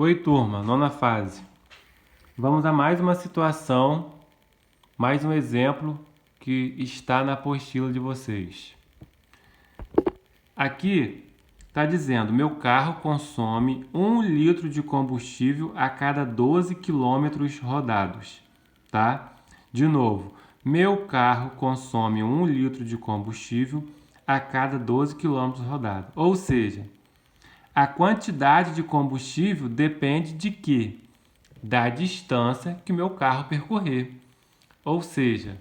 Oi, turma, nona fase. Vamos a mais uma situação, mais um exemplo que está na apostila de vocês. Aqui está dizendo: meu carro consome 1 litro de combustível a cada 12 quilômetros rodados. Tá? De novo, meu carro consome 1 litro de combustível a cada 12 quilômetros rodados. Ou seja, a quantidade de combustível depende de quê? Da distância que meu carro percorrer. Ou seja,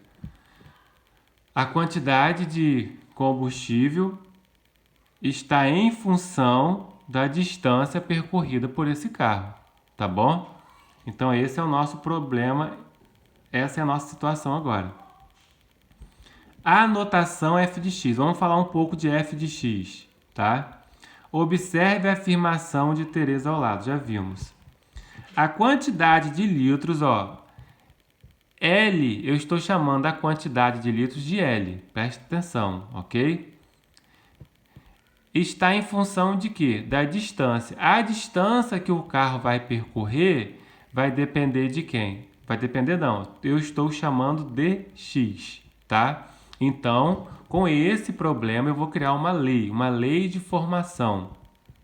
a quantidade de combustível está em função da distância percorrida por esse carro, tá bom? Então esse é o nosso problema, essa é a nossa situação agora. A notação f de x, vamos falar um pouco de f de x, tá? Observe a afirmação de Teresa ao lado, já vimos. A quantidade de litros, L, eu estou chamando a quantidade de litros de L, presta atenção, ok? Está em função de quê? Da distância. A distância que o carro vai percorrer vai depender de quem? Vai depender não, eu estou chamando de x, tá? Então, com esse problema eu vou criar uma lei de formação,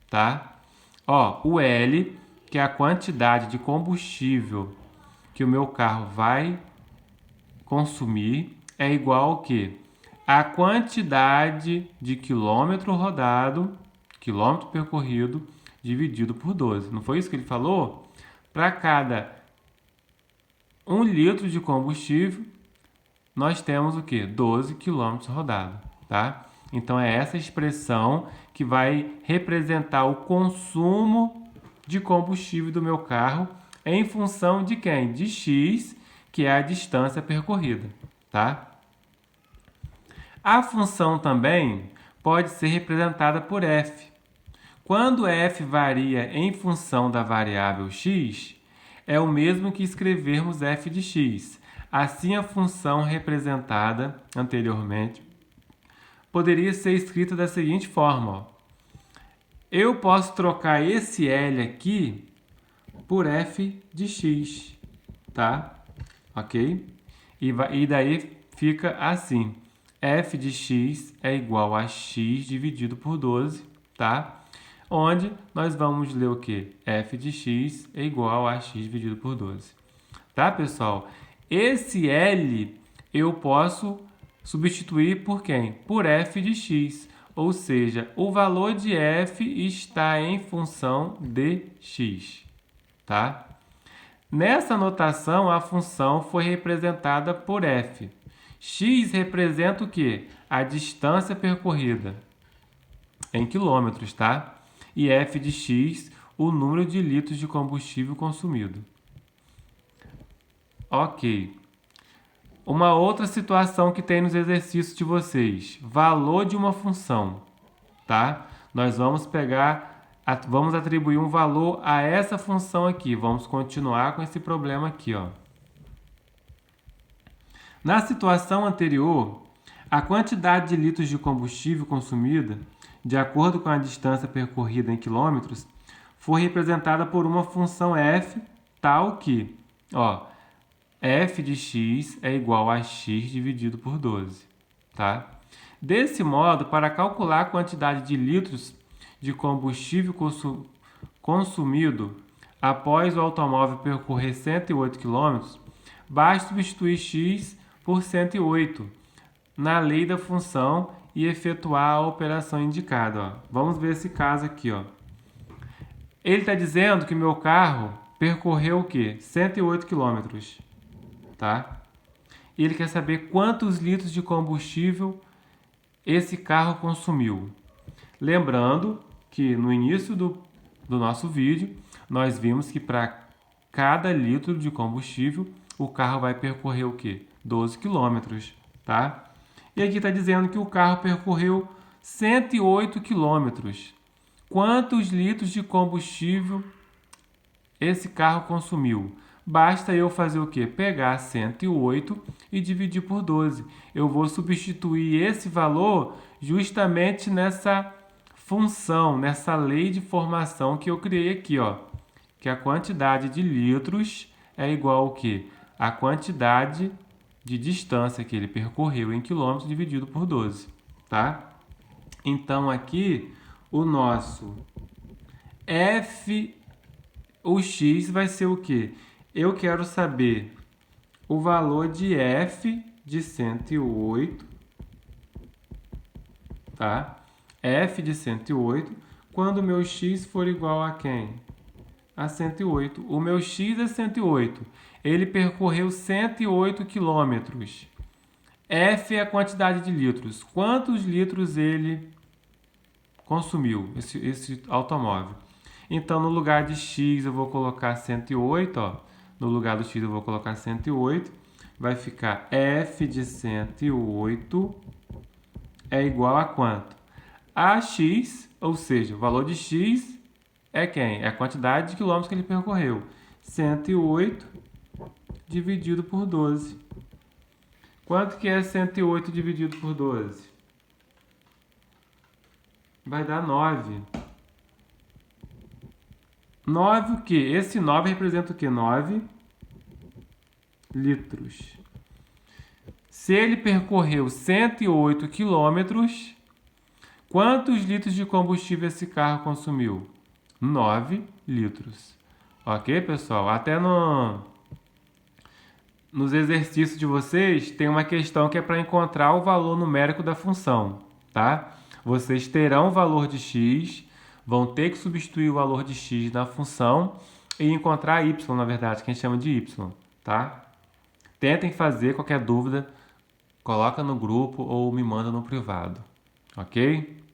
tá? O L, que é a quantidade de combustível que o meu carro vai consumir, é igual ao quê? A quantidade de quilômetro rodado, quilômetro percorrido, dividido por 12. Não foi isso que ele falou? Para cada 1 litro de combustível, nós temos o quê? 12 quilômetros rodados, tá? Então é essa expressão que vai representar o consumo de combustível do meu carro em função de quem? De x, que é a distância percorrida, tá? A função também pode ser representada por f. Quando f varia em função da variável x, é o mesmo que escrevermos f de x. Assim, a função representada anteriormente poderia ser escrita da seguinte forma. Eu posso trocar esse L aqui por f de x, tá? Ok? E daí fica assim. F de x é igual a x dividido por 12, tá? Onde nós vamos ler o quê? F de x é igual a x dividido por 12. Tá, pessoal? Esse L eu posso substituir por quem? Por f de x. Ou seja, o valor de f está em função de x, tá? Nessa notação, a função foi representada por f. X representa o quê? A distância percorrida em quilômetros, tá? E f de x, o número de litros de combustível consumido. Ok. Uma outra situação que tem nos exercícios de vocês. Valor de uma função, tá? Nós vamos vamos atribuir um valor a essa função aqui. Vamos continuar com esse problema aqui, Na situação anterior, a quantidade de litros de combustível consumida, de acordo com a distância percorrida em quilômetros, foi representada por uma função f tal que, f de x é igual a x dividido por 12, tá? Desse modo, para calcular a quantidade de litros de combustível consumido após o automóvel percorrer 108 km, basta substituir x por 108 na lei da função e efetuar a operação indicada. Vamos ver esse caso aqui. Ele está dizendo que meu carro percorreu o quê? 108 km. Tá? E ele quer saber quantos litros de combustível esse carro consumiu. Lembrando que no início do nosso vídeo, nós vimos que para cada litro de combustível, o carro vai percorrer o quê? 12 quilômetros, tá? E aqui está dizendo que o carro percorreu 108 quilômetros. Quantos litros de combustível esse carro consumiu? Basta eu fazer o quê? Pegar 108 e dividir por 12. Eu vou substituir esse valor justamente nessa função, nessa lei de formação que eu criei aqui, que a quantidade de litros é igual ao quê? A quantidade de distância que ele percorreu em quilômetros dividido por 12, tá? Então, aqui, o nosso F, o X vai ser o quê? Eu quero saber o valor de F de 108, tá? F de 108, quando o meu X for igual a quem? A 108. O meu X é 108. Ele percorreu 108 quilômetros. F é a quantidade de litros. Quantos litros ele consumiu, esse automóvel? Então, no lugar de X, eu vou colocar 108. Ó. No lugar do X, eu vou colocar 108. Vai ficar F de 108 é igual a quanto? A X, ou seja, o valor de X é quem? É a quantidade de quilômetros que ele percorreu. 108 dividido por 12. Quanto que é 108 dividido por 12? Vai dar 9. 9 o quê? Esse 9 representa o quê? 9 litros. Se ele percorreu 108 quilômetros, quantos litros de combustível esse carro consumiu? 9 litros. Ok, pessoal? Até nos exercícios de vocês, tem uma questão que é para encontrar o valor numérico da função, tá? Vocês terão o valor de x, vão ter que substituir o valor de x na função e encontrar y, na verdade, que a gente chama de y, tá? Tentem fazer, qualquer dúvida, coloca no grupo ou me manda no privado, ok?